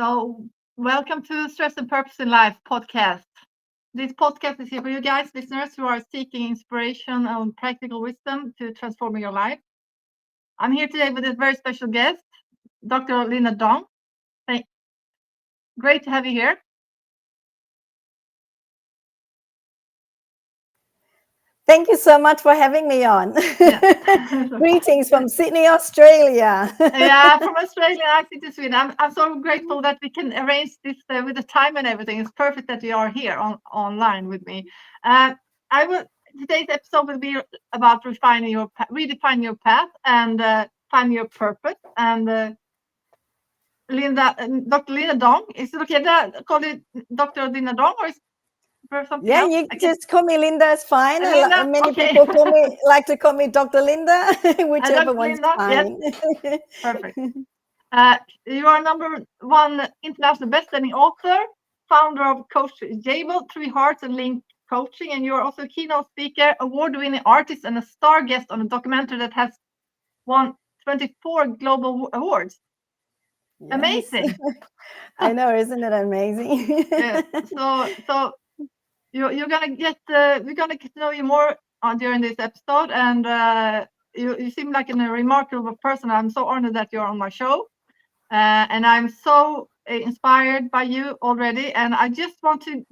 So, welcome to Stress and Purpose in Life podcast. This podcast is here for you guys, listeners who are seeking inspiration and practical wisdom to transform your life. I'm here today with a very special guest, Dr. Linda Duong. Great to have you here. Thank you so much for having me on. Yeah. Greetings from Sydney, Australia. Yeah, from Australia, actually to Sweden. I'm so grateful that we can arrange this with the time and everything. It's perfect that you are here online with me. Today's episode will be about redefining your path and finding your purpose. And Dr. Linda Duong, is it okay to call it Dr. Linda Duong, or is there something Yeah, else? you just call me Linda. It's fine. Linda, Many okay. people like to call me Dr. Linda, whichever Dr. one's Linda, fine. yes. Perfect. You are #1 international best-selling author, founder of Coachjable, 3 Hearts and Link Coaching, and you are also a keynote speaker, award-winning artist, and a star guest on a documentary that has won 24 global awards. Yes. Amazing! I know, isn't it amazing? Yeah. So you're gonna we're gonna get to know you more during this episode, and you seem like a remarkable person. I'm so honored that you're on my show. And I'm so inspired by you already. And I just want to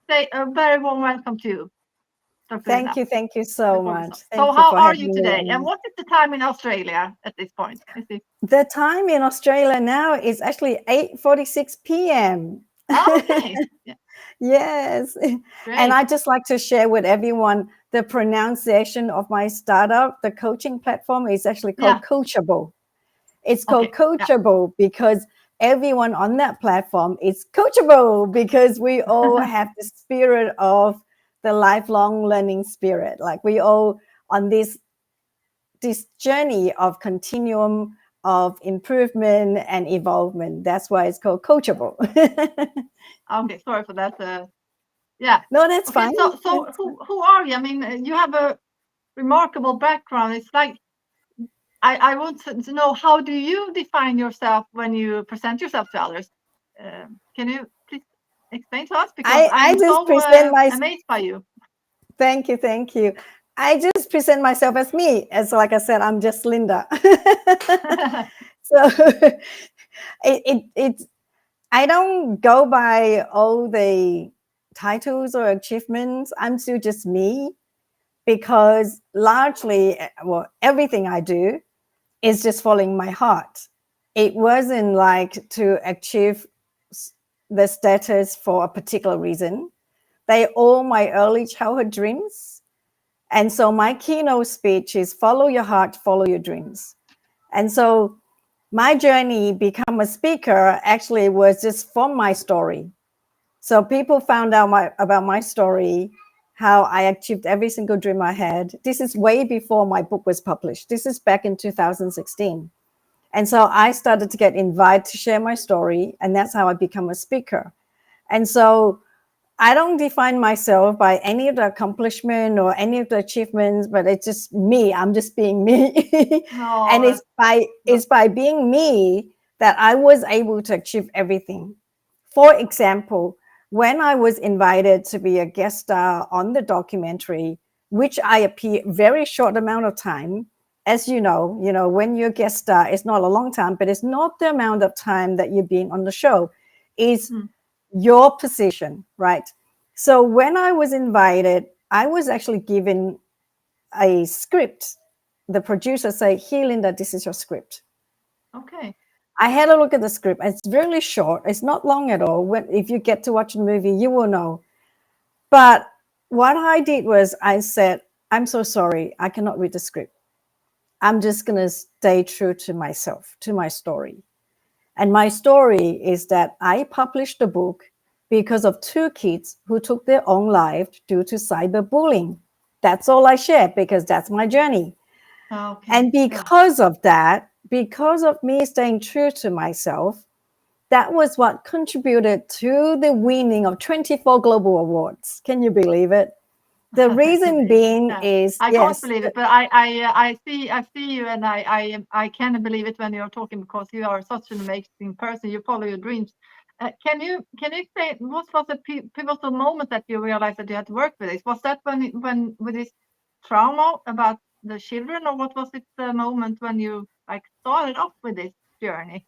say a very warm welcome to you, Dr. Thank you so much. So Thank you how for are you having me today? on. And what is the time in Australia at this point? The time in Australia now is actually 8:46 p.m. Oh, okay. Yeah. Yes. Great. And I just like to share with everyone the pronunciation of my startup. The coaching platform is actually called Coachjable. It's called Coachjable because everyone on that platform is coachable, because we all have the spirit of the lifelong learning spirit. Like we all on this journey of continuum of improvement and evolvement. That's why it's called Coachjable. Okay, sorry for that. Yeah. No, that's okay, fine. So who are you? I mean, you have a remarkable background. It's like I want to know, how do you define yourself when you present yourself to others? Can you please explain to us? Because I'm so amazed by you. Thank you. I just present myself as me. As like I said, I'm just Linda. So I don't go by all the titles or achievements. I'm still just me, because largely, well, everything I do is just following my heart. It wasn't like to achieve the status for a particular reason. They all my early childhood dreams. And so my keynote speech is follow your heart, follow your dreams. And so my journey become a speaker actually was just from my story. So people found out about my story, how I achieved every single dream I had. This is way before my book was published. This is back in 2016. And so I started to get invited to share my story, and that's how I become a speaker. And so I don't define myself by any of the accomplishment or any of the achievements, but it's just me. I'm just being me. And it's by being me that I was able to achieve everything. For example, when I was invited to be a guest star on the documentary, which I appear very short amount of time, as you know, when you're a guest star, it's not a long time, but it's not the amount of time that you've been on the show. Is your position, right? So when I was invited, I was actually given a script. The producer said, "Here, Linda, this is your script." Okay. I had a look at the script. It's really short. It's not long at all. If you get to watch the movie, you will know. But what I did was I said, "I'm so sorry. I cannot read the script. I'm just going to stay true to myself, to my story." And my story is that I published the book because of 2 kids who took their own life due to cyberbullying. That's all I share, because that's my journey. Okay. And because of that, because of me staying true to myself, that was what contributed to the winning of 24 global awards. Can you believe it? The reason being Yeah, is, I can't yes, believe it, but I see you, and I can believe it when you're talking, because you are such an amazing person. You follow your dreams. Can you say what was the pivotal moment that you realized that you had to work with this? Was that when with this trauma about the children, or what was it the moment when you like started off with this journey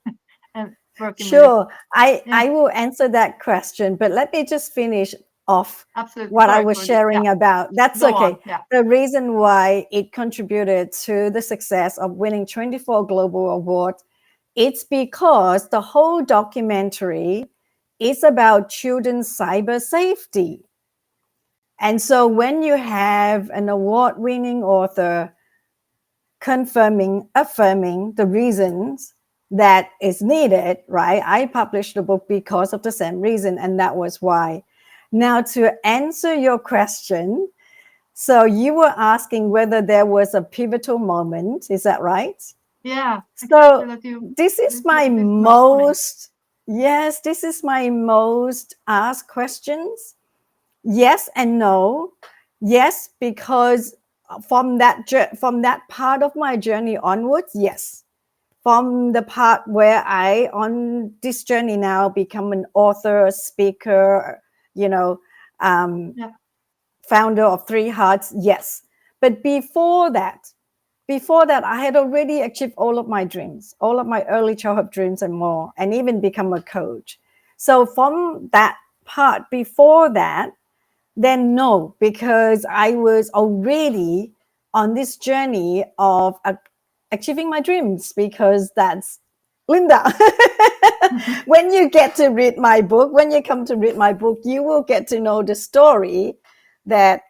and working with it? sure. I Yeah, I will answer that question, but let me just finish off absolutely. what I Sorry was for this. Yeah, sharing about. That's go on. okay. Yeah, The reason why it contributed to the success of winning 24 global awards, it's because the whole documentary is about children's cyber safety. And so when you have an award-winning author affirming the reasons that is needed, right? I published the book because of the same reason, and that was why. Now, to answer your question, so you were asking whether there was a pivotal moment, is that right? yeah, exactly. So That you this is my this most funny. most, yes, this is my most asked questions. Yes and no. Yes, because from that part of my journey onwards, yes. From the part where I on this journey now become an author, speaker, you know, um, Yeah. founder of Three Hearts, yes. But before that, I had already achieved all of my dreams, all of my early childhood dreams and more, and even become a coach. So from that part before that, then no, because I was already on this journey of achieving my dreams, because that's Linda. When you get to read my book, when you come to read my book, you will get to know the story that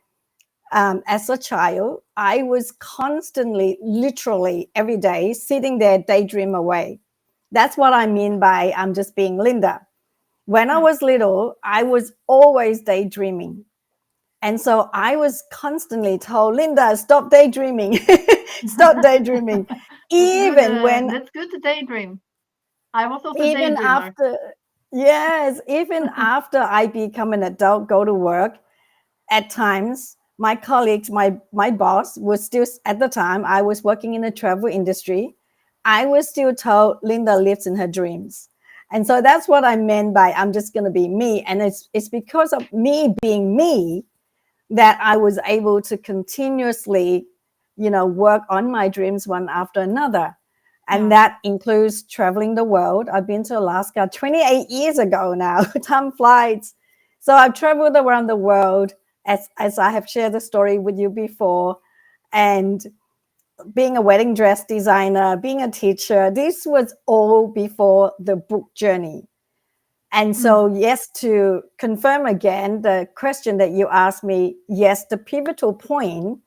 as a child, I was constantly, literally every day, sitting there daydream away. That's what I mean by I'm just being Linda. When I Yeah. was little, I was always daydreaming. And so I was constantly told, Linda, stop daydreaming, stop daydreaming. That's good. Even when, That's good to daydream. I was also a even daydreamer. after, yes, even after I become an adult, go to work, at times, my colleagues, my boss was still, at the time, I was working in the travel industry. I was still told Linda lives in her dreams. And so that's what I meant by I'm just going to be me. And it's because of me being me that I was able to continuously, work on my dreams one after another. And Yeah. that includes traveling the world. I've been to Alaska 28 years ago now. Time flies. So I've traveled around the world, as I have shared the story with you before. And being a wedding dress designer, being a teacher, this was all before the book journey. And Mm. so, yes, to confirm again the question that you asked me, yes, the pivotal point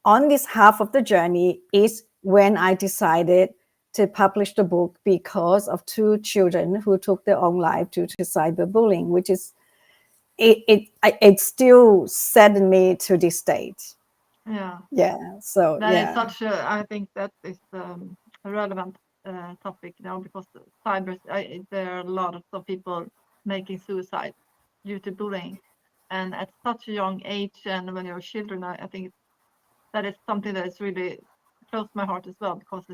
on this half of the journey is when I decided to publish the book because of two children who took their own life due to cyberbullying, which is it still saddened me to this date. Yeah. Yeah. So That is yeah, such a. I think that is a relevant topic now, because there are a lot of people making suicide due to bullying, and at such a young age, and when you're children, I think that is something that is really close to my heart as well, because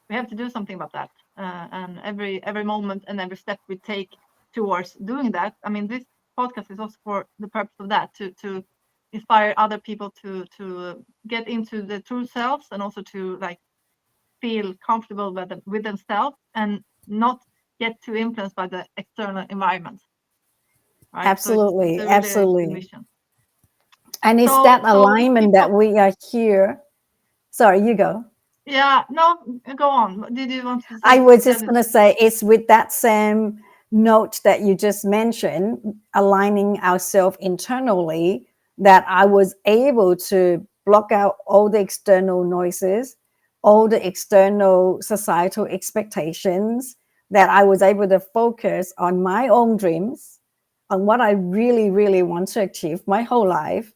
we have to do something about that. And every moment and every step we take towards doing that. I mean, this podcast is also for the purpose of that, to inspire other people to get into the true selves, and also to like feel comfortable with themselves, and not get too influenced by the external environment. Right. So it's absolutely, a really good absolutely. mission. And it's So that if alignment that people, we are here. Sorry, you go. yeah, no, go on. Did you want to I say was tell just it? going to say it's with that same note that you just mentioned, aligning ourselves internally, that I was able to block out all the external noises, all the external societal expectations, that I was able to focus on my own dreams, on what I really, really want to achieve my whole life.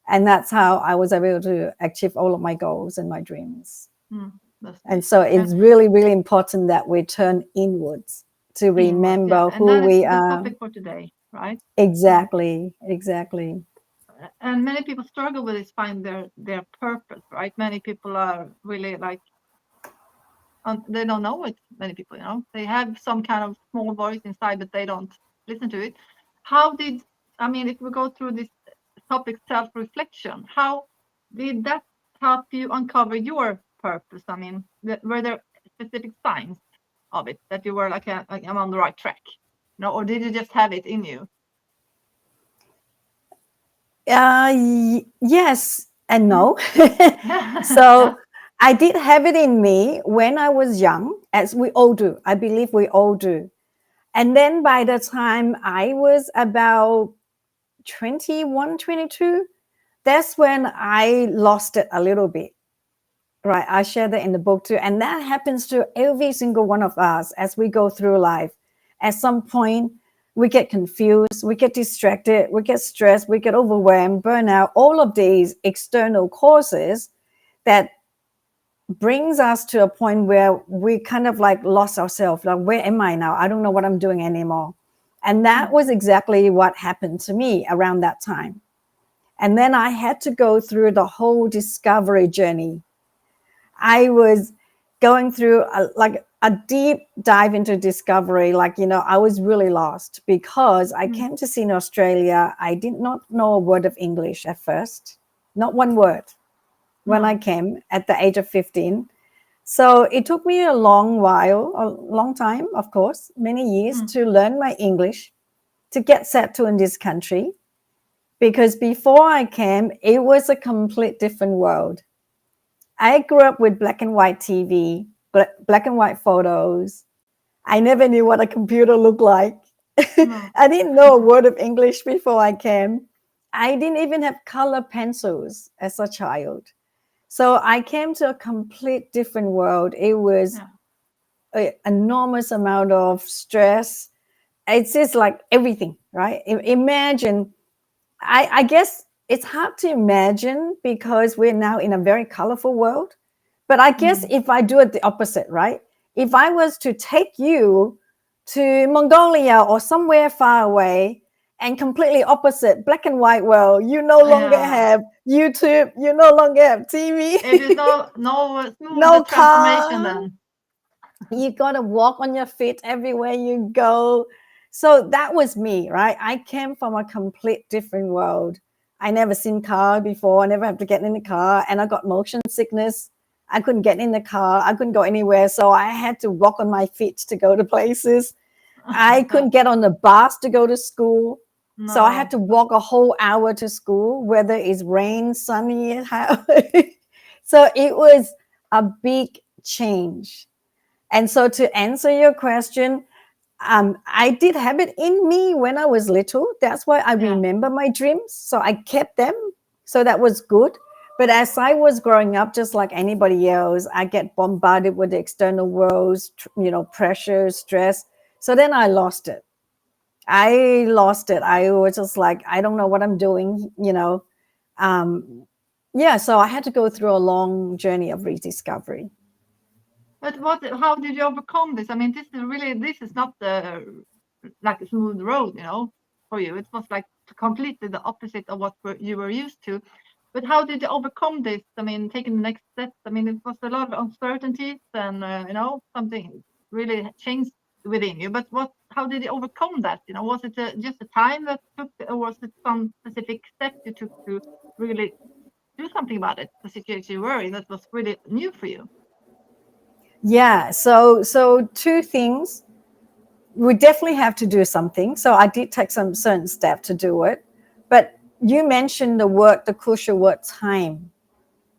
And that's how I was able to achieve all of my goals and my dreams. Mm, that's And great. so And it's really, really important that we turn inwards to inwards, yeah, remember and who that is we the are. topic for today, right? So Exactly, exactly. and many people struggle with this, find their purpose, right? Many people are really like they don't know it. Many people, they have some kind of small voice inside, but they don't listen to it. How did I mean, if we go through this topic, self-reflection, how did that help you uncover your purpose? I mean, were there specific signs of it that you were like, I'm on the right track, or did you just have it in you? Yes and Mm. no. Yeah. So I did have it in me when I was young, as we all do. I believe we all do. And then by the time I was about 21, 22, that's when I lost it a little bit. Right. I share that in the book too. And that happens to every single one of us as we go through life. At some point, we get confused, we get distracted, we get stressed, we get overwhelmed, burnout, all of these external causes that brings us to a point where we kind of like lost ourselves. Like, where am I now? I don't know what I'm doing anymore. And that Mm. was exactly what happened to me around that time. And then I had to go through the whole discovery journey. I was going through a deep dive into discovery. Like, I was really lost because I Mm. came to Sydney, Australia. I did not know a word of English at first, not one word when I No. came at the age of 15. So it took me a long time, of course, many years Mm. to learn my English, to get settled in this country. Because before I came, it was a complete different world. I grew up with black and white TV, black and white photos. I never knew what a computer looked like. No. I didn't know a word of English before I came. I didn't even have color pencils as a child. So I came to a complete different world. It was Yeah. an enormous amount of stress. It's just like everything, right? Imagine, I guess it's hard to imagine because we're now in a very colorful world. But I guess Mm. if I do it the opposite, right? If I was to take you to Mongolia or somewhere far away and completely opposite, black and white world, you no longer Yeah. have YouTube, you no longer have It is TV, no no smooth transformation car, then. you got to walk on your feet everywhere you go. So that was me, right? I came from a complete different world. I never seen car before. I never have to get in the car, and I got motion sickness. I couldn't get in the car. I couldn't go anywhere. So I had to walk on my feet to go to places. I couldn't get on the bus to go to school. So I had No. to walk a whole hour to school, whether it's rain, sunny, how. So it was a big change. And so to answer your question, I did have it in me when I was little. That's why I Yeah. remember my dreams. So I kept them. So that was good. But as I was growing up, just like anybody else, I get bombarded with the external worlds, pressure, stress. So then I lost it. I lost it. I was just like, I don't know what I'm doing. Um, yeah, so I had to go through a long journey of rediscovery. But how did you overcome this? I mean, this is not like a smooth road, for you. It was like completely the opposite of what you were used to. But how did you overcome this? I mean, taking the next steps. I mean, it was a lot of uncertainties and, something really changed within you. But how did you overcome that? Was it just a time that took, or was it some specific steps you took to really do something about it, the situation you were in that was really new for you? Yeah, so two things. We definitely have to do something. So I did take some certain step to do it. But you mentioned the crucial word time.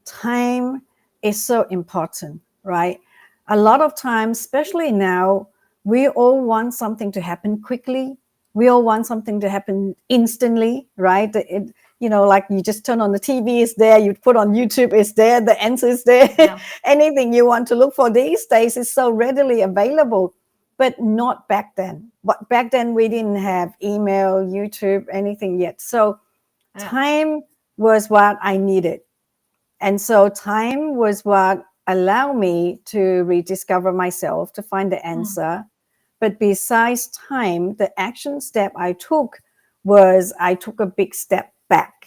Time is so important, right? A lot of times, especially now, we all want something to happen quickly. We all want something to happen instantly, right? Like you just turn on the TV, it's there. You put on YouTube, it's there. The answer is there. Yeah. Anything you want to look for these days is so readily available, but not back then. But back then, we didn't have email, YouTube, anything yet. So Yeah. time was what I needed. And so time was what allowed me to rediscover myself, to find the Mm. answer. But besides time, the action step I took was I took a big step back.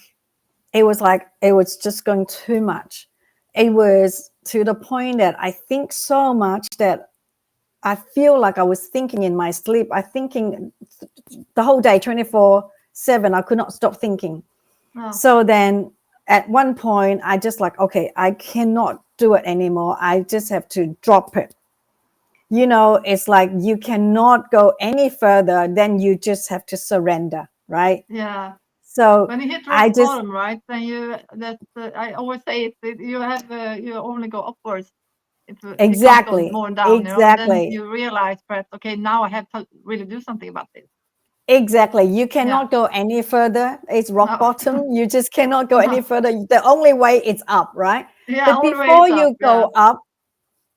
it was like it was just going too much. It was to the point that I think so much that I feel like I was thinking in my sleep. I thinking the whole day, 24/7. I could not stop thinking. Oh, So then at one point, I just like, okay, I cannot do it anymore. I just have to drop it. It's like you cannot go any further, then you just have to surrender, right? yeah. So When you hit rock I just, bottom, right? Then I always say you have you only go upwards if you can't go exactly, more down, and then exactly. you realize perhaps, okay, now I have to really do something about this. Exactly. You Yeah. cannot go any further. It's rock No. bottom. You just cannot go any No. further. The only way is up, right? Yeah. But Only way before is up. you Yeah. go up,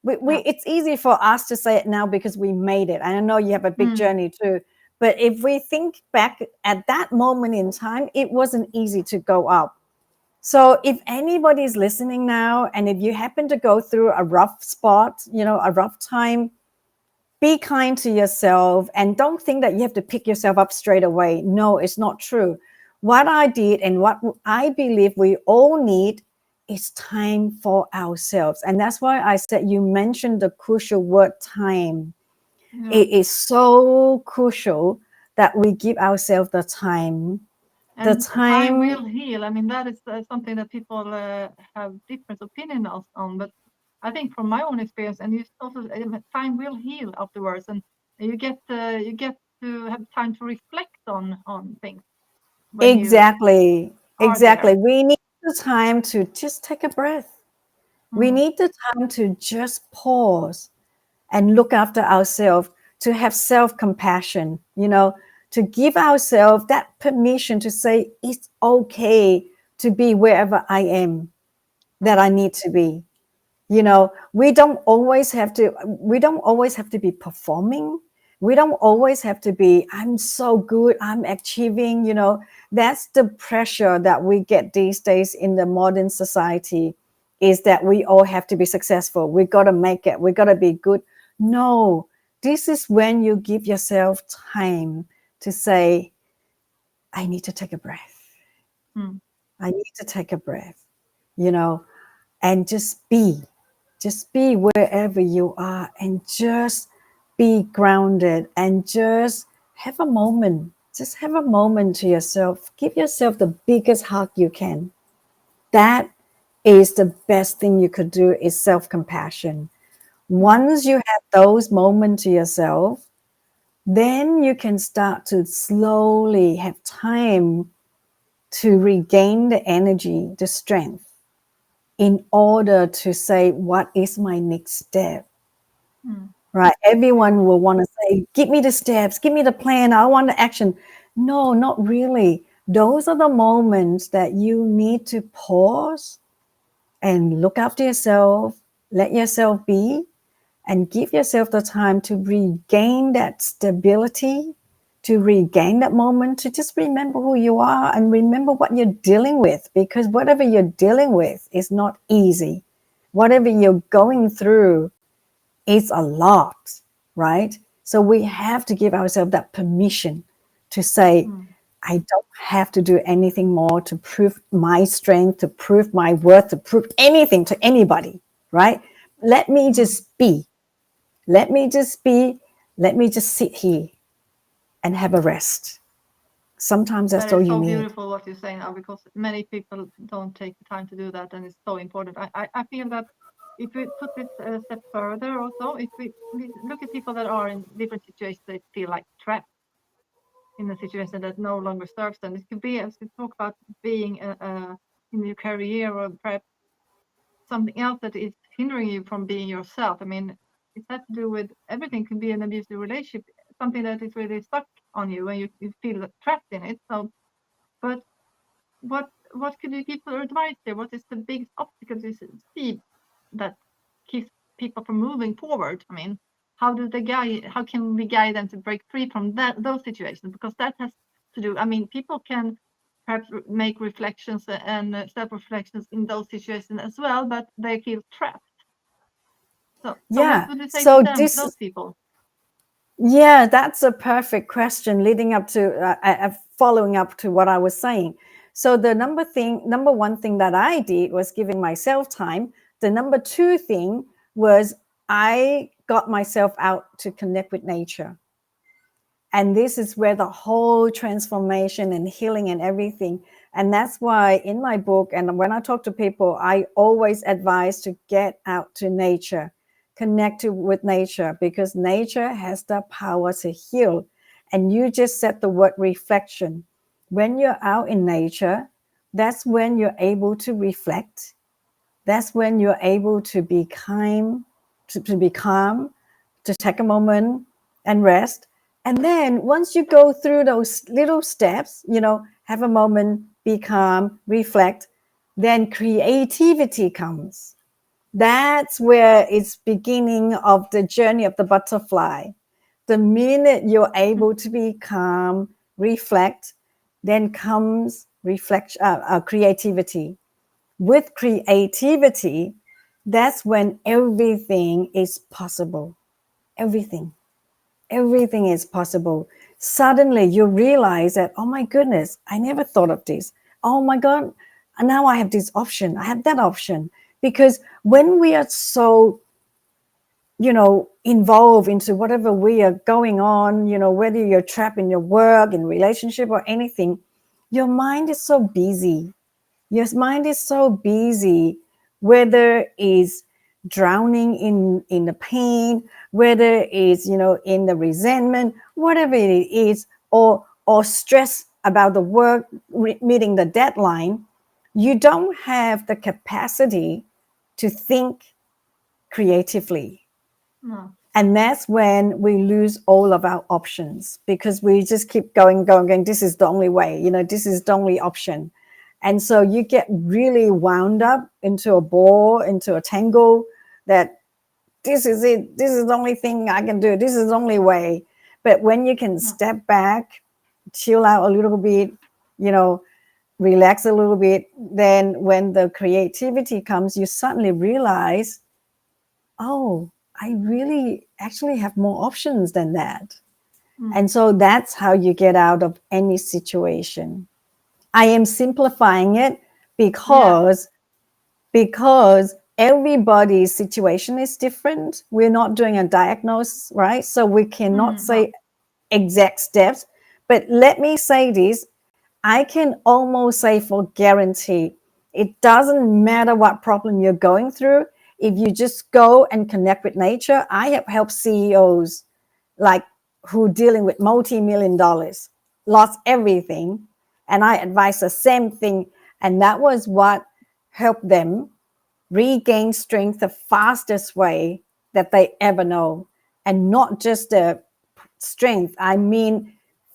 we Yeah. it's easy for us to say it now because we made it. And I know you have a big Mm. journey too. But if we think back at that moment in time, it wasn't easy to go up. So if anybody's listening now, and if you happen to go through a rough spot, a rough time, be kind to yourself and don't think that you have to pick yourself up straight away. No, it's not true. What I did and what I believe we all need is time for ourselves. And that's why I said you mentioned the crucial word time. Yeah. It is so crucial that we give ourselves the time. The And time time, will heal. I mean, that is something that people have different opinions on. But I think from my own experience, and you also time will heal afterwards, and you get to have time to reflect on things when you exactly, are exactly. there. We need the time to just take a breath. We Mm. need the time to just pause and look after ourselves, to have self-compassion, to give ourselves that permission to say it's okay to be wherever I am that I need to be. We don't always have to be performing. We don't always have to be, I'm so good, I'm achieving. That's the pressure that we get these days in the modern society, is that we all have to be successful. We got to make it. We got to be good. No, this is when you give yourself time to say, I need to take a breath. Mm. I need to take a breath, you know, and just be wherever you are, and just be grounded, and just have a moment to yourself. Give yourself the biggest hug you can. That is the best thing you could do, is self-compassion. Mm. Once you have those moments to yourself, then you can start to slowly have time to regain the energy, the strength, in order to say, what is my next step? Mm. Right? Everyone will Beautiful. want to say, give me the steps, give me the plan, I want the action. No, not really. Those are the moments that you need to pause and look after yourself, let yourself be, and give yourself the time to regain that stability, to regain that moment, to just remember who you are and remember what you're dealing with, because whatever you're dealing with is not easy. Whatever you're going through is a lot, right? So we have to give ourselves that permission to say, Mm. I don't have to do anything more to prove my strength, to prove my worth, to prove anything to anybody, right? Let me Mm. just be. Let me just be. Let me just sit here and have a rest. Sometimes That that's all is you so need. beautiful what you're saying now, because many people don't take the time to do that, and it's so important. I feel that if we put this a step further, also, if we look at people that are in different situations, they feel like trapped in a situation that no longer serves them. It could be, as we talk about, being in your career, or perhaps something else that is hindering you from being yourself. I mean, it has to do with everything. It can be an abusive relationship, something that is really stuck on you, and you feel trapped in it. So, but what could you give for advice there? What is the biggest obstacle you see that keeps people from moving forward? I mean, how can we guide them to break free from those situations? Because that has to do. I mean, people can perhaps make reflections and self-reflections in those situations as well, but they feel trapped. So what Yeah. would you say to So them, this, those people? yeah, that's a perfect question leading up to following up to what I was saying. So the number one thing that I did was giving myself time. The number two thing was I got myself out to connect with nature. And this is where the whole transformation and healing and everything. And that's why in my book, and when I talk to people, I always advise to get out to nature, connect with nature, because nature has the power to heal. And you just said the word reflection. When you're out in nature, that's when you're able to reflect. That's when you're able to be calm, to take a moment and rest. And then once you go through those little steps, have a moment, be calm, reflect, then creativity comes. That's where it's beginning of the journey of the butterfly. The minute you're able to be calm, reflect, then comes creativity. With creativity, that's when everything is possible. Everything. Everything is possible. Suddenly you realize that, oh my goodness, I never thought of this. Oh my God, now I have this option. I have that option. Because when we are so, involved into whatever we are going on, whether you're trapped in your work, in relationship or anything, your mind is so busy. Your mind is so busy, whether it's drowning in the pain, whether it's in the resentment, whatever it is, or stress about the work, meeting the deadline. You don't have the capacity to think creatively. No. And that's when we lose all of our options, because we just keep going. This is the only way, this is the only option. And so you get really wound up into a ball, into a tangle, that this is it. This is the only thing I can do. This is the only way. But when you can No. step back, chill out a little bit, relax a little bit, then when the creativity comes, you suddenly realize, oh, I really actually have more options than that. And so that's how you get out of any situation. I am simplifying it Yeah. because everybody's situation is different. We're not doing a diagnosis, right? So we cannot No. say exact steps. But let me say this, I can almost say for guarantee, it doesn't matter what problem you're going through. If you just go and connect with nature, I have helped CEOs like who dealing with multi-million dollars, lost everything. And I advise the same thing. And that was what helped them regain strength the fastest way that they ever know. And not just the strength, I mean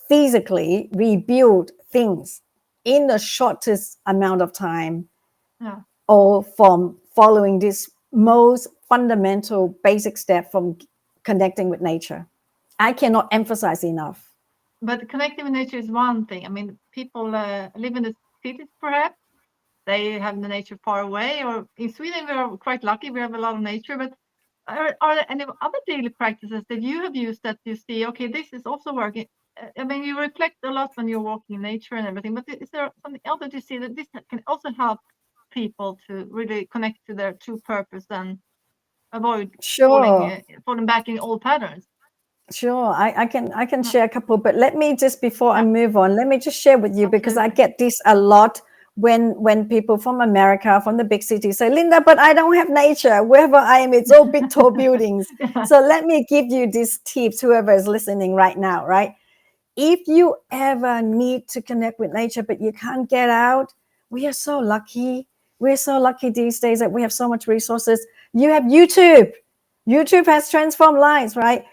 physically rebuild things in the shortest amount of time, Yeah. or from following this most fundamental basic step from connecting with nature. I cannot emphasize enough. But connecting with nature is one thing. I mean, people live in the cities, perhaps. They have the nature far away. Or in Sweden, we are quite lucky. We have a lot of nature. But are there any other daily practices that you have used that you see, okay, this is also working? I mean, you reflect a lot when you're walking in nature and everything. But is there something else that you see that this can also help people to really connect to their true purpose and avoid Sure. falling back in old patterns? Sure, I can No. share a couple, but let me just before I Yeah, move on, let me just share with you, because I absolutely. get this a lot when people from America, from the big cities say, Linda, but I don't have nature. Wherever I am, it's all big tall buildings. Yeah. So let me give you these tips, whoever is listening right now, right? If you ever need to connect with nature but you can't get out, we are so lucky. We're so lucky these days that we have so much resources. You have YouTube. YouTube has transformed lives, right?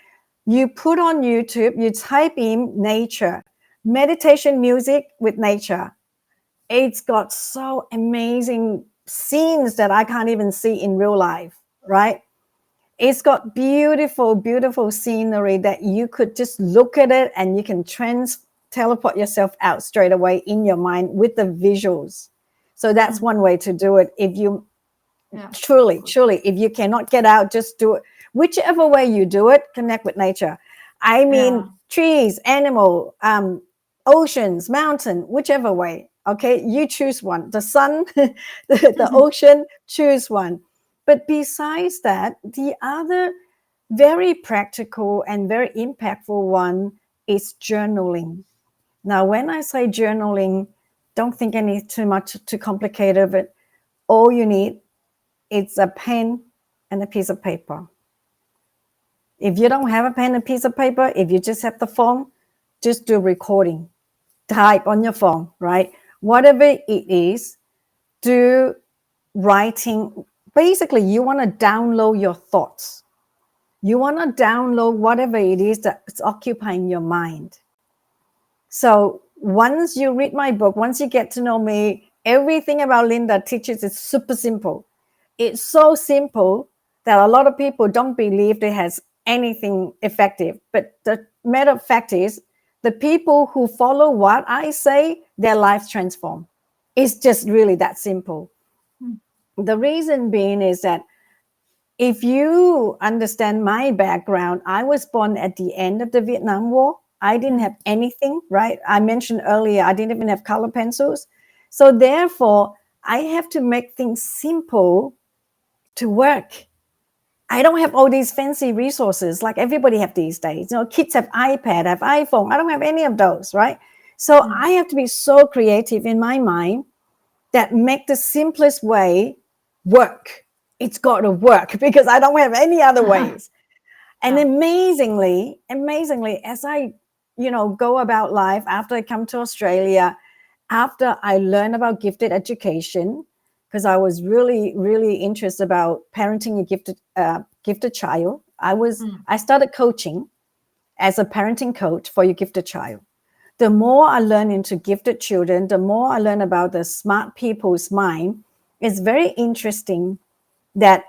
You put on YouTube, you type in nature, meditation music with nature. It's got so amazing scenes that I can't even see in real life, right? It's got beautiful, beautiful scenery that you could just look at it and you can teleport yourself out straight away in your mind with the visuals. So that's Mm. one way to do it. If you Yeah. truly, if you cannot get out, just do it. Whichever way you do it, connect with nature. I Yeah. mean, trees, animal, oceans, mountain, whichever way. Okay, you choose one. The sun, the ocean, choose one. But besides that, the other very practical and very impactful one is journaling. Now, when I say journaling, don't think any too much too complicated, but all you need is a pen and a piece of paper. If you don't have a pen and piece of paper, if you just have the phone, just do recording. Type on your phone, right? Whatever it is, do writing. Basically, you want to download your thoughts. You want to download whatever it is that's occupying your mind. So once you read my book, once you get to know me, everything about Linda teaches is super simple. It's so simple that a lot of people don't believe it has anything effective. But the matter of fact is, the people who follow what I say, their lives transform. It's just really that simple. The reason being is that if you understand my background, I was born at the end of the Vietnam War. I didn't have anything, right? I mentioned earlier, I didn't even have color pencils. So therefore, I have to make things simple to work. I don't have all these fancy resources like everybody have these days. You know, kids have iPad, have iPhone. I don't have any of those, right? So I have to be so creative in my mind that make the simplest way work. It's got to work because I don't have any other ways. And amazingly, as I, go about life after I come to Australia, after I learned about gifted education, because I was really, really interested about parenting a gifted child. I started coaching as a parenting coach for your gifted child. The more I learn into gifted children, the more I learn about the smart people's mind. It's very interesting that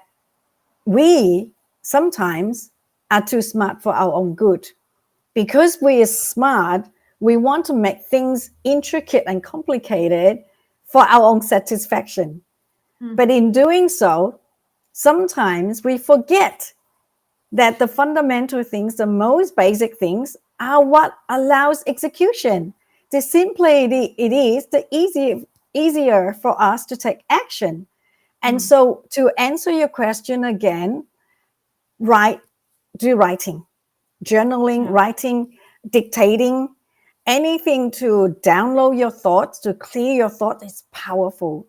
we sometimes are too smart for our own good. Because we are smart, we want to make things intricate and complicated for our own satisfaction. But in doing so, sometimes we forget that the fundamental things, the most basic things, are what allows execution. The simpler it is, the easier for us to take action. And so to answer your question again, do writing, journaling, writing, dictating, anything to download your thoughts, to clear your thoughts is powerful.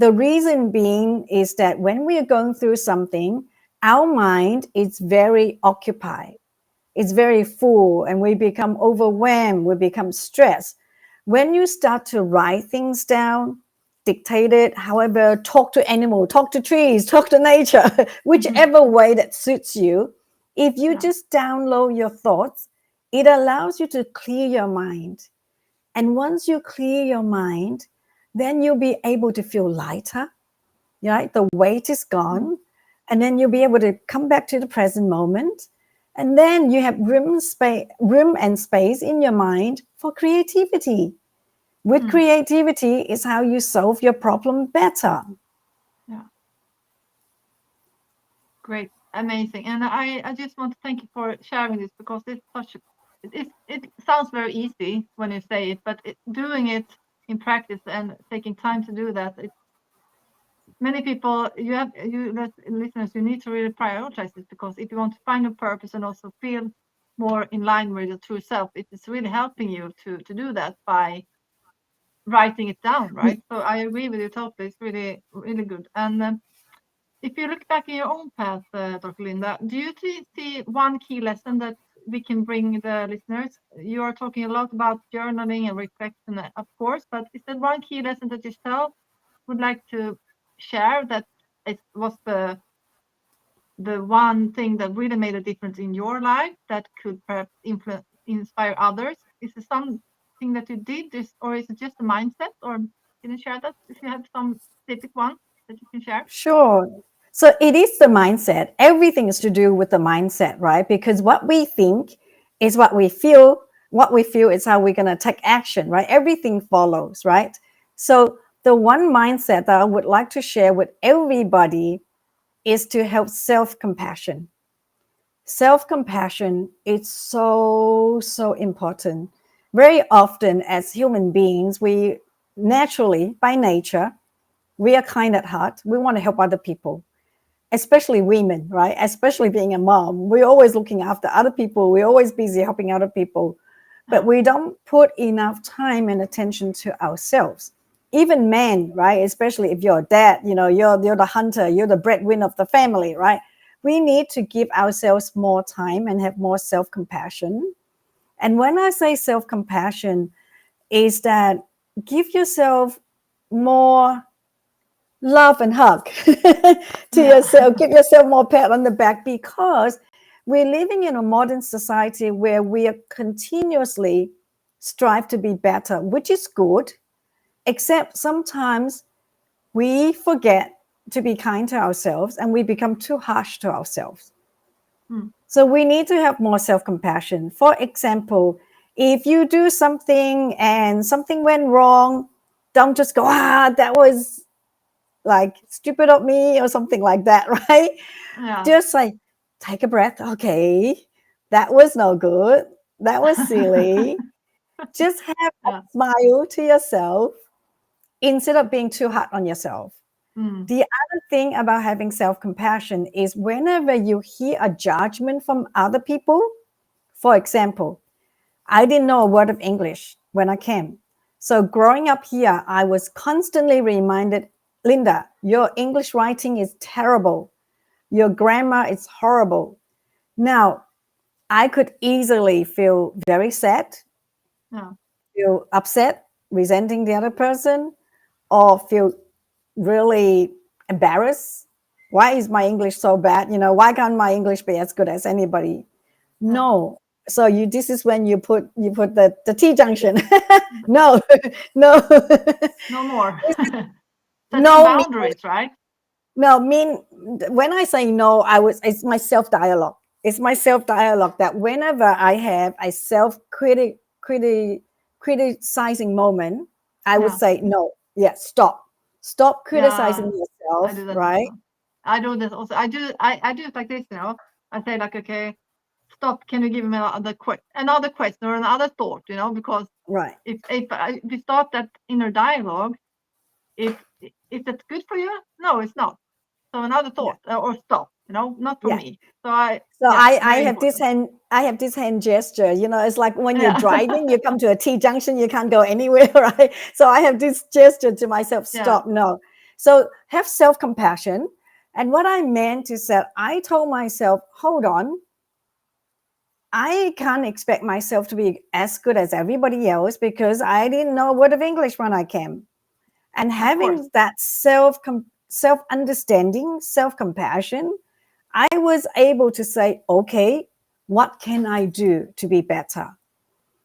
The reason being is that when we are going through something, our mind is very occupied. It's very full and we become overwhelmed, we become stressed. When you start to write things down, dictate it, however, talk to animals, talk to trees, talk to nature, whichever way that suits you, if you just download your thoughts, it allows you to clear your mind. And once you clear your mind, then you'll be able to feel lighter, right? The weight is gone. And then you'll be able to come back to the present moment. And then you have room and space in your mind for creativity. With creativity is how you solve your problem better. Yeah. Great. Amazing. And I just want to thank you for sharing this because it's such a, it sounds very easy when you say it, but doing it in practice and taking time to do that, many people, listeners, you need to really prioritize this because if you want to find a purpose and also feel more in line with your true self, it is really helping you to do that by writing it down, right? So I agree with you totally. It's really, really good. And if you look back in your own path, Dr. Linda, do you see one key lesson that we can bring the listeners? You are talking a lot about journaling and reflection, of course, but is there one key lesson that you yourself would like to share that it was the one thing that really made a difference in your life that could perhaps inspire others? Is it something that you did, or is it just a mindset? Or can you share that if you have some specific one that you can share? Sure. So it is the mindset. Everything is to do with the mindset, right? Because what we think is what we feel. What we feel is how we're going to take action, right? Everything follows, right? So the one mindset that I would like to share with everybody is to have self-compassion. Self-compassion is so important. Very often as human beings, we naturally, by nature, we are kind at heart. We want to help other people, especially women, right? Especially being a mom. We're always looking after other people. We're always busy helping other people. But Yeah. we don't put enough time and attention to ourselves. Even men, right? Especially if you're a dad, you're the hunter, you're the breadwinner of the family, right? We need to give ourselves more time and have more self-compassion. And when I say self-compassion, is that give yourself more love and hug to Yeah. yourself. Give yourself more pat on the back, because we're living in a modern society where we are continuously strive to be better, which is good, except sometimes we forget to be kind to ourselves and we become too harsh to ourselves. Mm. So we need to have more self-compassion. For example, if you do something and something went wrong, don't just go, that was like stupid of me or something like that, right? Yeah. Just like take a breath. Okay, that was no good. That was silly. Just have a Yeah. smile to yourself instead of being too hard on yourself. Mm. The other thing about having self compassion is whenever you hear a judgment from other people, for example, I didn't know a word of English when I came. So growing up here, I was constantly reminded, Linda, your English writing is terrible. Your grammar is horrible. Now, I could easily feel very sad, Yeah. feel upset, resenting the other person, or feel really embarrassed. Why is my English so bad? Why can't my English be as good as anybody? Yeah. No. So this is when you put the T junction. No, no, No more. Setting no. boundaries, right? No, when I say no, it's my self dialogue. It's my self dialogue that whenever I have a self criticizing moment, I would Yeah. say no. Yeah, stop Yeah. criticizing I yourself, do that right? also. I do this also. I do it like this. I say like, okay, stop. Can you give me another question or another thought? Because Right. if we start that inner dialogue, if is that good for you? No, it's not. So another Yeah. thought or stop. Not for Yeah. me. So I So yeah, I very have this important. hand gesture. It's like when you're Yeah. driving, you come to a T junction, you can't go anywhere, right? So I have this gesture to myself, Yeah. stop, no. So have self-compassion. And what I meant is that I told myself, hold on, I can't expect myself to be as good as everybody else because I didn't know a word of English when I came. And Of course. having that self understanding, self compassion, I was able to say, okay, what can I do to be better?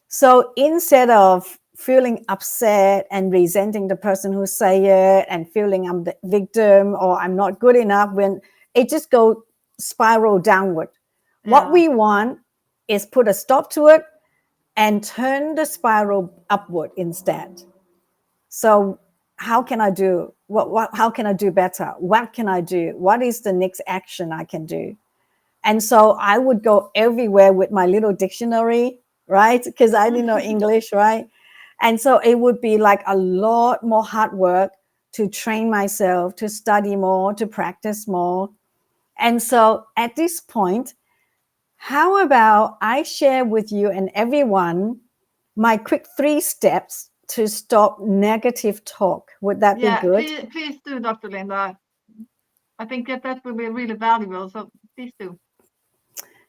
So instead of feeling upset and resenting the person who say it and feeling I'm the victim or I'm not good enough, when it just go spiral downward. What Yeah. we want is put a stop to it and turn the spiral upward instead. So how can I do how can I do better? What can I do? What is the next action I can do? And so I would go everywhere with my little dictionary, right? Because I didn't know English, right? And so it would be like a lot more hard work to train myself, to study more, to practice more. And so at this point, how about I share with you and everyone my quick 3 steps to stop negative talk? Would that be Yeah. good? Please do, Dr. Linda. I think that will be really valuable. So please do.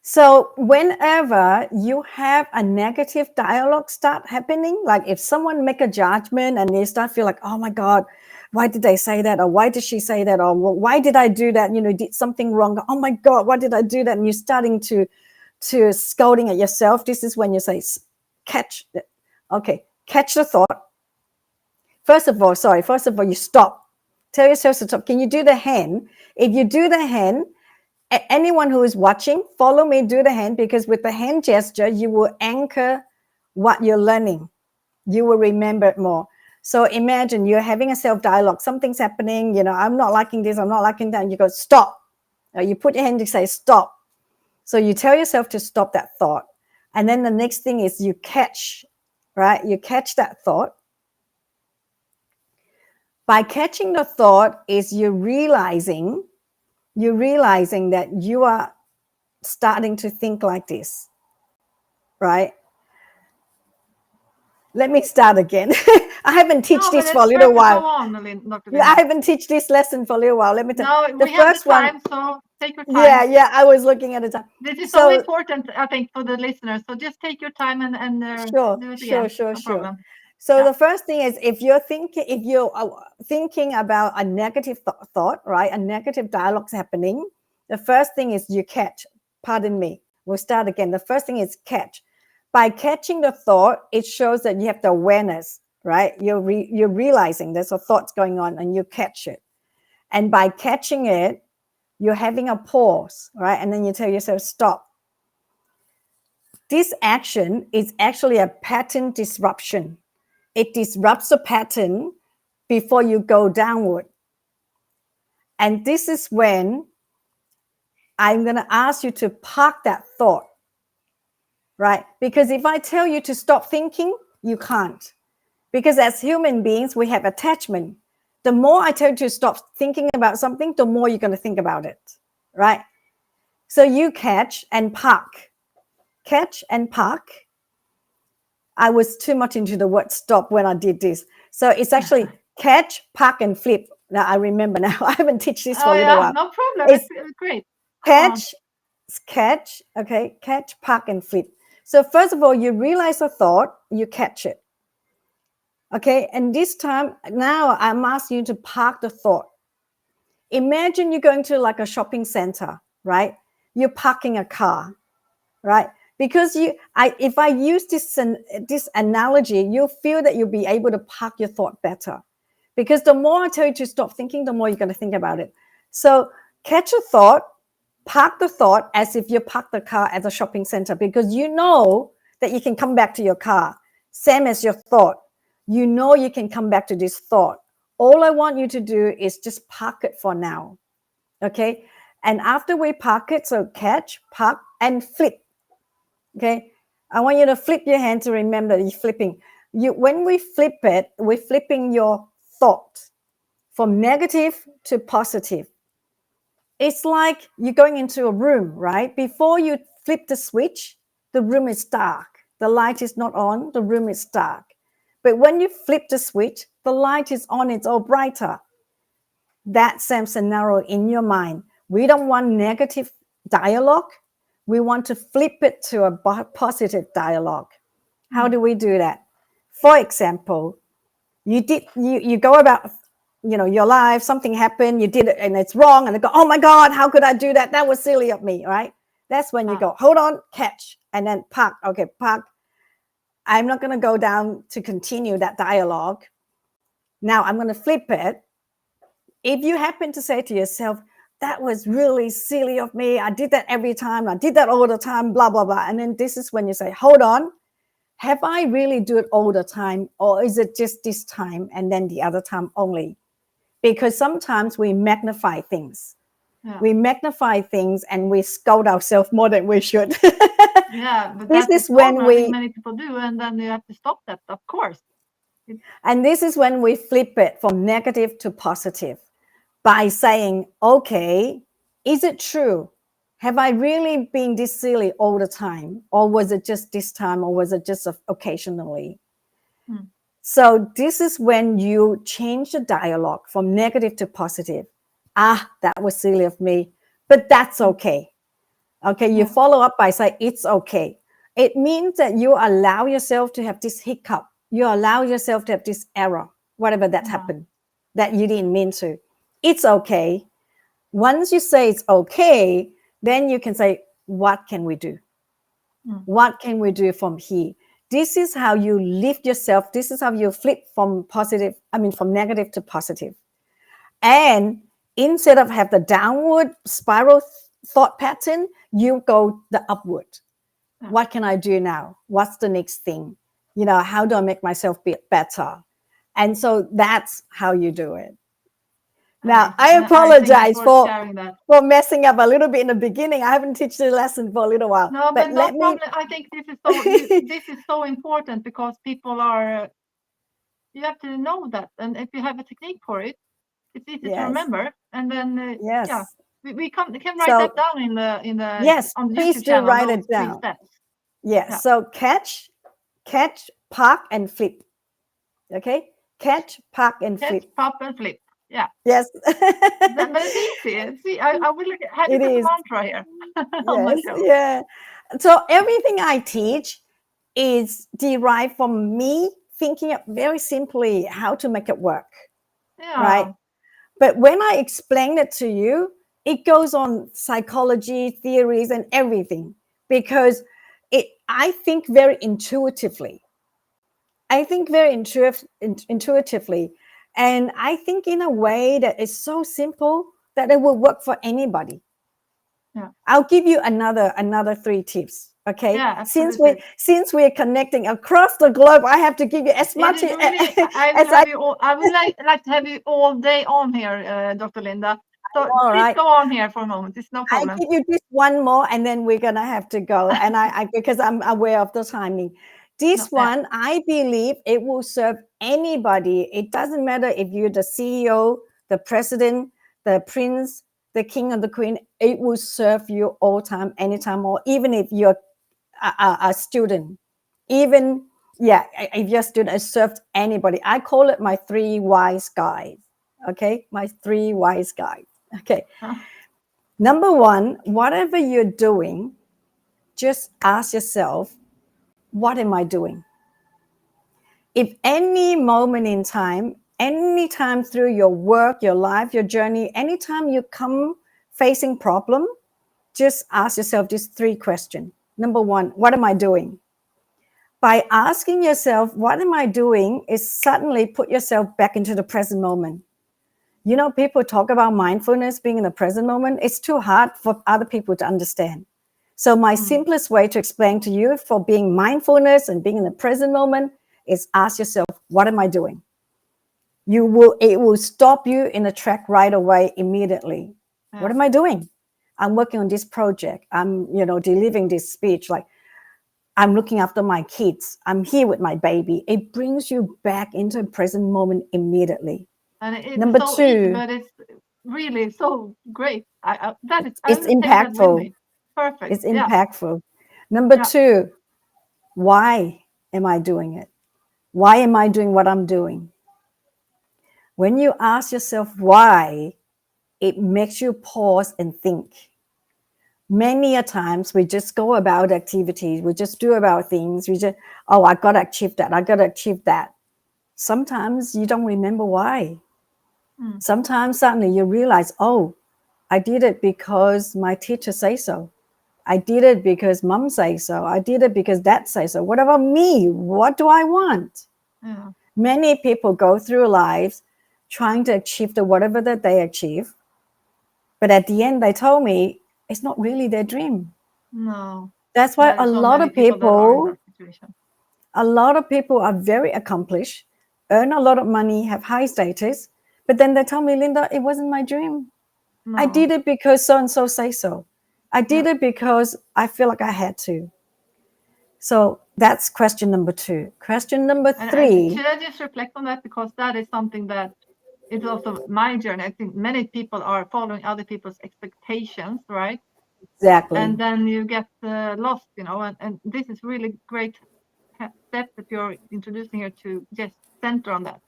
So whenever you have a negative dialogue start happening, like if someone make a judgment and they start feel like, oh my God, why did they say that? Or why did she say that? Or well, why did I do that? Did something wrong. Oh my God, why did I do that? And you're starting to scolding at yourself. This is when you say, catch it. Okay, catch the thought. First of all, you stop. Tell yourself to stop. Can you do the hand? If you do the hand, anyone who is watching, follow me, do the hand, because with the hand gesture, you will anchor what you're learning. You will remember it more. So imagine you're having a self-dialogue, something's happening, I'm not liking this, I'm not liking that, and you go, stop. You put your hand to say, stop. So you tell yourself to stop that thought. And then the next thing is you catch, right? You catch that thought By catching the thought is you're realizing that you are starting to think like this, right? Let me start again. I haven't teach No, but this for it's a little perfect. Go while. on, Dr. Yeah, I Linda. haven't teach this lesson for a little while. Let me tell No, the we have the first one. time, so take your Yeah, time. yeah, I was looking at the time. This is so So important, I think, for the listeners. So just take your time and sure, do it sure, again. sure, No sure. problem. So Yeah. the first thing is if you're thinking about a negative thought, right? A negative dialogue's happening. The first thing is you catch. Pardon me. We'll start again. The first thing is catch. By catching the thought, it shows that you have the awareness, right? You're realizing there's a thought going on, and you catch it. And by catching it, you're having a pause, right? And then you tell yourself, stop. This action is actually a pattern disruption. It disrupts the pattern before you go downward. And this is when I'm going to ask you to park that thought, right? Because if I tell you to stop thinking, you can't. Because as human beings, we have attachment. The more I tell you to stop thinking about something, the more you're going to think about it, right? So you catch and park. Catch and park. I was too much into the word stop when I did this. So it's actually catch, park, and flip. Now I remember now. I haven't teach this for Oh a little yeah, while. no problem. It's It's great. Go on. catch, okay, catch, park, and flip. So first of all, you realize a thought, you catch it. Okay, and this time now I'm asking you to park the thought. Imagine you're going to like a shopping center, right? You're parking a car, right? Because if I use this analogy, you'll feel that you'll be able to park your thought better. Because the more I tell you to stop thinking, the more you're going to think about it. So catch a thought, park the thought as if you park the car at a shopping center, because you know that you can come back to your car. Same as your thought. You know you can come back to this thought. All I want you to do is just park it for now. Okay. And after we park it, so catch, park, and flip. Okay. I want you to flip your hand to remember you're flipping. When we flip it, we're flipping your thought from negative to positive. It's like you're going into a room, right? Before you flip the switch, the room is dark. The light is not on, the room is dark. But when you flip the switch, the light is on, it's all brighter. That same scenario in your mind. We don't want negative dialogue. We want to flip it to a positive dialogue. How do we do that? For example, you go about your life, something happened, you did it and it's wrong, and they go, oh my God, how could I do that? That was silly of me, right? That's when you go, hold on, catch, and then park. Okay, park. I'm not going to go down to continue that dialogue. Now I'm going to flip it. If you happen to say to yourself, that was really silly of me, I did that every time, I did that all the time, blah blah blah, and then this is when you say, hold on, have I really do it all the time, or is it just this time and then the other time only? Because sometimes we magnify things. Yeah. We magnify things and we scold ourselves more than we should. Yeah, but This that is is when common. I think we many people do, and then you have to stop that, of course. and this is when we flip it from negative to positive by saying, okay, is it true? Have I really been this silly all the time? Or was it just this time? Or was it just occasionally? So this is when you change the dialogue from negative to positive. Ah, that was silly of me, but that's okay. Okay, you follow up by saying it's okay. It means that you allow yourself to have this hiccup. You allow yourself to have this error, whatever that happened, that you didn't mean to. It's okay. Once you say it's okay, then you can say, what can we do? What can we do from here? This is how you lift yourself. This is how you flip from from negative to positive. And instead of have the downward spiral thought pattern, you go the upward. What can I do now? What's the next thing? How do I make myself be better? And so that's how you do it. Now, I I think it's apologize worth sharing that. for messing up a little bit in the beginning. I haven't taught the lesson for a little while. No, but but no let me problem. I think this is so important because people are you have to know that, and if you have a technique for it, it's easy to Yes. remember. And then yeah, Yes. we can write that So down in the yes, on the please YouTube do channel. write Those it three down. steps. Yes. Yeah, So catch, park, and flip. Okay. Catch, park, and catch, flip. pop, and flip. Yeah, Yes. but it's easy. See, I will have It it as a is. mantra here on my Yes. show. Yeah. So everything I teach is derived from me thinking very simply how to make it work. Right. Yeah, But when I explain it to you, it goes on psychology, theories, and everything because I think very intuitively. I think very intuitively. And I think in a way that is so simple that it will work for anybody. yeah, I'll give you another three tips. Okay. yeah, Since absolutely. we're connecting across the globe, I have to give you as It much is really. I will as I have you all. I would like to have you all day on here, Dr. Linda. So all please right. go on here for a moment. It's no I problem. give you just one more, and then we're gonna have to go. And I because I'm aware of the timing. No, This yeah. one, I believe it will serve anybody. It doesn't matter if you're the CEO, the president, the prince, the king, or the queen. It will serve you all time, anytime, or even if you're a student. Even yeah, if you're a student, it serves anybody. I call it my three wise guys. Okay, my three wise guys. Okay. Number one, whatever you're doing, just ask yourself, what am I doing? If any moment in time, any time through your work, your life, your journey, anytime you come facing problem, just ask yourself these three questions. Number one, what am I doing? By asking yourself, what am I doing, is suddenly put yourself back into the present moment. You know, people talk about mindfulness being in the present moment. It's too hard for other people to understand. So my Mm, simplest way to explain to you for being mindfulness and being in the present moment is ask yourself, what am I doing? It will stop you in the track right away immediately. What yeah. am I doing? I'm working on this project. I'm, delivering this speech. Like I'm looking after my kids. I'm here with my baby. It brings you back into the present moment immediately. And it's Number so easy, two, but it's really so great. That is. I it's will take that with impactful. me. Perfect. It's Yeah. impactful. Number Yeah. two, why am I doing it? Why am I doing what I'm doing? When you ask yourself why, it makes you pause and think. Many a times we just go about activities, we just do about things, we just, oh, I gotta achieve that, I gotta achieve that. Sometimes you don't remember why. Mm, Sometimes suddenly you realize, oh, I did it because my teacher say so. I did it because mom says so. I did it because dad says so. What about me? What do I want? yeah. Many people go through lives trying to achieve the whatever that they achieve. But at the end, they told me it's not really their dream. No. That's why There are so many people that are in that situation. a lot of people are very accomplished, earn a lot of money, have high status. But then they tell me, Linda, it wasn't my dream. I No. did it because so and so say so. I Yeah. did it because I feel like I had to. So that's question number two. Question number And three, should I just reflect on that, because that is something that it's also my journey. I think many people are following other people's expectations, right? And exactly. then you get lost, and this is really great step that you're introducing here to just center on that.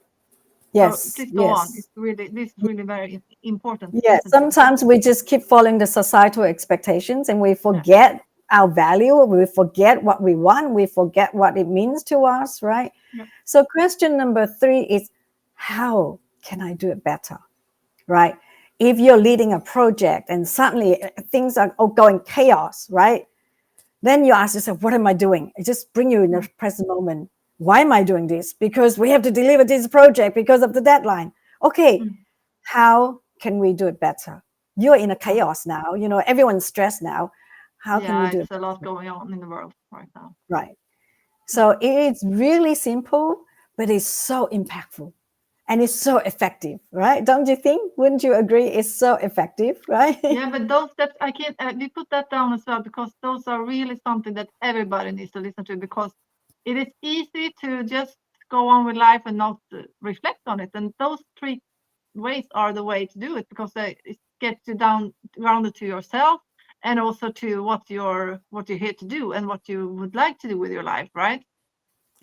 So Yes, please go on. yes. This is really very important to Yeah, listen to. sometimes we just keep following the societal expectations and we Yeah. forget our value, we forget what we want, we forget what it means to us, right? Yeah. So, question number three is how can I do it better, right? If you're leading a project and suddenly things are going chaos, right? Then you ask yourself, what am I doing? It just bring you in the Mm, present moment. Why am I doing this? Because we have to deliver this project because of the deadline. Okay, mm, how can we do it better? You're in a yeah. chaos now. Everyone's stressed now. How can we Yeah, do it it's a lot better? going on in the world right now. Right. Yeah. So it's really simple, but it's so impactful and it's so effective, right? Don't you think? Wouldn't you agree? It's so effective, right? Yeah, but those steps, I can't. We put that down as well, because those are really something that everybody needs to listen to, because it is easy to just go on with life and not reflect on it. And those three ways are the way to do it, because it gets you down grounded to yourself, and also to what you're here to do and what you would like to do with your life, right?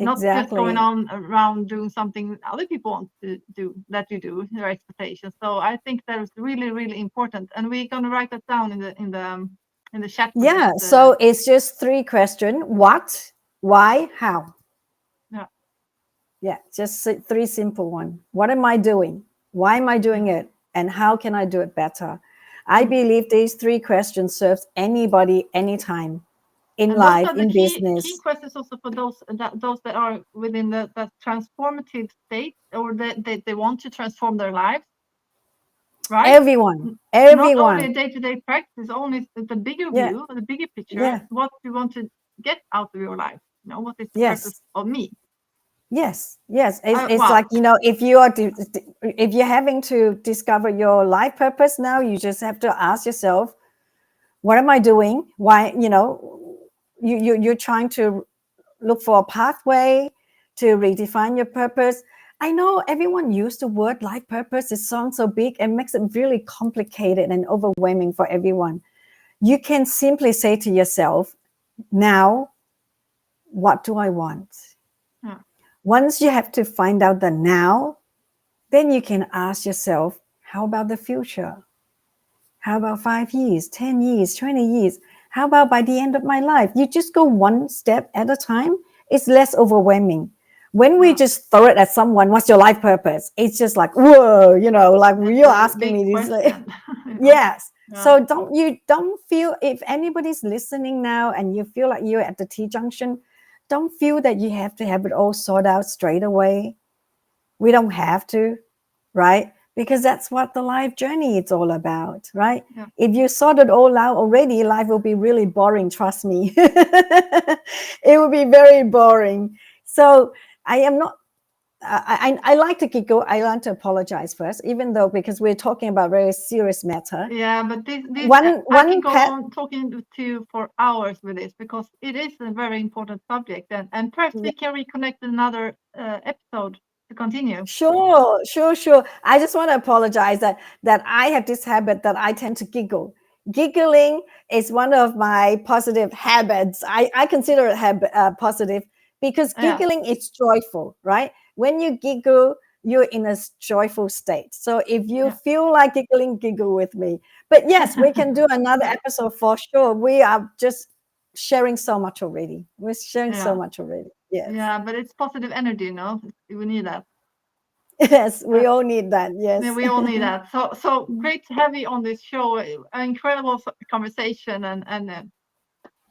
Not just going Exactly. on around doing something other people want to do, that you do, their expectations. So I think that is really, really important, and we're gonna write that down in the chat for Yeah. this. So it's just three questions: what, why, how. Yeah, Yeah, just three simple one. What am I doing? Why am I yeah. doing it? And how can I do it better? I Mm. believe these three questions serves anybody anytime in And those life, are the in key business. questions also for those that are within the transformative state, or that they want to transform their lives, right? Everyone, Not only everyone. a day-to-day practice, only the bigger Yeah, view, the bigger picture, yeah, what you want to get out of your life. What is the purpose yes. of me? Yes, yes. It's Wow. like, if you are if you're having to discover your life purpose now, you just have to ask yourself, what am I doing? Why, you're trying to look for a pathway to redefine your purpose. I know everyone used the word life purpose. It sounds so big and makes it really complicated and overwhelming for everyone. You can simply say to yourself, now, what do I want? Yeah. Once you have to find out the now, then you can ask yourself, how about the future? How about 5 years, 10 years, 20 years? How about by the end of my life? You just go one step at a time. It's less overwhelming. When we Yeah. just throw it at someone, what's your life purpose? It's just like, whoa, like That's you're a asking big me this. question. Yes. Yeah. So don't feel, if anybody's listening now and you feel like you're at the T junction, don't feel that you have to have it all sorted out straight away. We don't have to, right? Because that's what the life journey is all about, right? Yeah. If you sort it all out already, life will be really boring, trust me. It will be very boring. So I am not, I like to giggle. I like to apologize first, even though, because we're talking about very serious matter. Yeah, but this I can One go pet, on talking to you for hours with this, because it is a very important subject, and perhaps we can reconnect in another episode to continue. sure, sure, sure. I just want to apologize that I have this habit that I tend to giggle. Giggling is one of my positive habits. I consider it positive, because Yeah. giggling is joyful, right? When you giggle, you're in a joyful state. So if you Yeah. feel like giggling, giggle with me. But yes, we can do another Yeah. episode for sure. We are just sharing so much already. We're sharing so Yeah. much already. Yes. Yeah, but it's positive energy, we need that. Yes, Uh, we all need that. yeah, Yes. we all need that. So great to have you on this show. An incredible conversation, and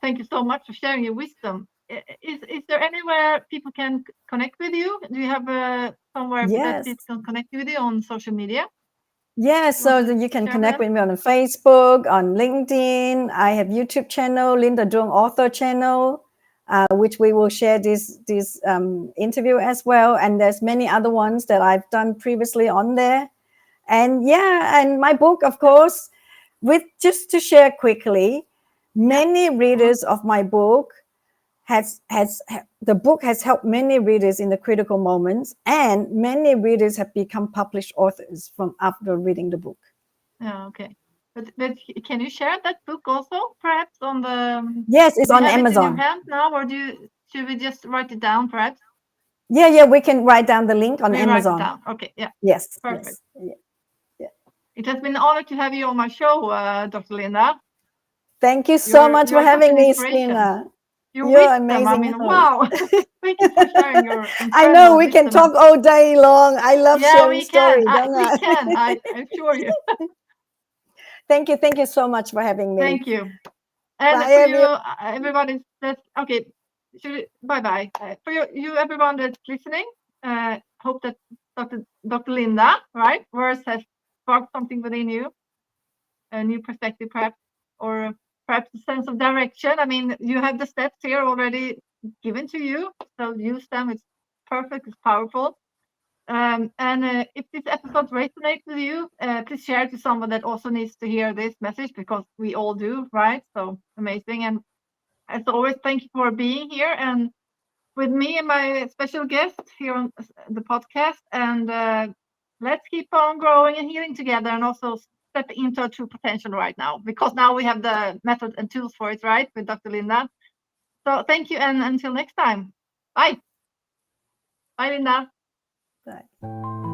thank you so much for sharing your wisdom. Is there anywhere people can connect with you? Do you have somewhere that Yes. people can connect with you on social media? Yes. You want So to that you can share with connect them? with me on Facebook, on LinkedIn. I have YouTube channel, Linda Duong author channel, which we will share this interview as well. And there's many other ones that I've done previously on there. And yeah, and my book, of Yeah. course, with just to share quickly, Yeah. many Sure. readers of my book the book has helped many readers in the critical moments, and many readers have become published authors from after reading the book. Yeah. Okay. But can you share that book also, perhaps on the? Yes, it's Do you on have it in your Amazon. hand now, or should we just write it down, perhaps? Yeah, we can write down the link on We write it Amazon. down. Okay. Yeah. Yes, Perfect. yes, yeah, yeah. It has been an honor to have you on my show, Dr. Linda. Thank you so much for You're such having an me, inspiration. Stina. Your You're wisdom, I amazing mean, host. wow. Thank you for sharing your I know incredible we can wisdom. talk all day long. I love Yeah, sharing we can. stories, don't We I? can. I assure you. Thank you so much for having me. Thank you. And Bye, for you, everyone. everybody that's okay. Bye bye. For you, everyone that's listening, hope that Dr. Linda, right, words has sparked something within you, a new perspective, perhaps, or perhaps a sense of direction. I mean, you have the steps here already given to you, so use them. It's perfect. It's powerful. And if this episode resonates with you, please share it to someone that also needs to hear this message, because we all do, right? So amazing. And as always, thank you for being here. And with me and my special guest here on the podcast. And let's keep on growing and healing together, and also step into our true potential right now, because now we have the method and tools for it, right, with Dr. Linda. So thank you, and until next time. Bye. Bye, Linda. Right.